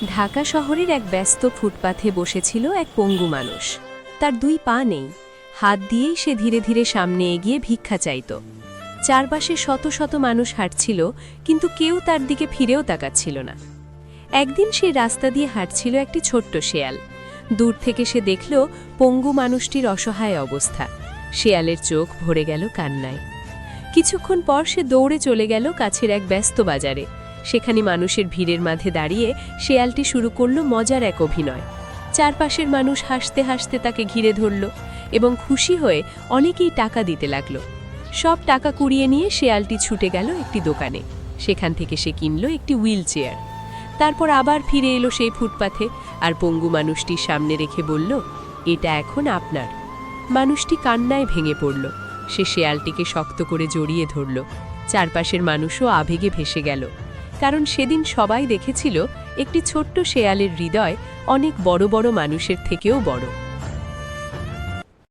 ঢাকা শহরের এক ব্যস্ত ফুটপাথে বসেছিল এক পঙ্গু মানুষ। তার দুই পা নেই, হাত দিয়েই সে ধীরে ধীরে সামনে এগিয়ে ভিক্ষা চাইত। চারপাশে শত শত মানুষ হাঁটছিল, কিন্তু কেউ তার দিকে ফিরেও তাকাচ্ছিল না। একদিন সেই রাস্তা দিয়ে হাঁটছিল একটি ছোট্ট শেয়াল। দূর থেকে সে দেখল পঙ্গু মানুষটির অসহায় অবস্থা। শেয়ালের চোখ ভরে গেল কান্নায়। কিছুক্ষণ পর সে দৌড়ে চলে গেল কাছের এক ব্যস্ত বাজারে। সেখানে মানুষের ভিড়ের মাঝে দাঁড়িয়ে শেয়ালটি শুরু করল মজার এক অভিনয়। চারপাশের মানুষ হাসতে হাসতে তাকে ঘিরে ধরল এবং খুশি হয়ে অনেকেই টাকা দিতে লাগল। সব টাকা কুড়িয়ে নিয়ে শেয়ালটি ছুটে গেল একটি দোকানে। সেখান থেকে সে কিনল একটি হুইল চেয়ার। তারপর আবার ফিরে এলো সেই ফুটপাথে আর পঙ্গু মানুষটির সামনে রেখে বলল, এটা এখন আপনার। মানুষটি কান্নায় ভেঙে পড়ল। সে শেয়ালটিকে শক্ত করে জড়িয়ে ধরল। চারপাশের মানুষও আবেগে ভেসে গেল, কারণ সেদিন সবাই দেখেছিল একটি ছোট্ট শেয়ালের হৃদয় অনেক বড় বড় মানুষের থেকেও বড়।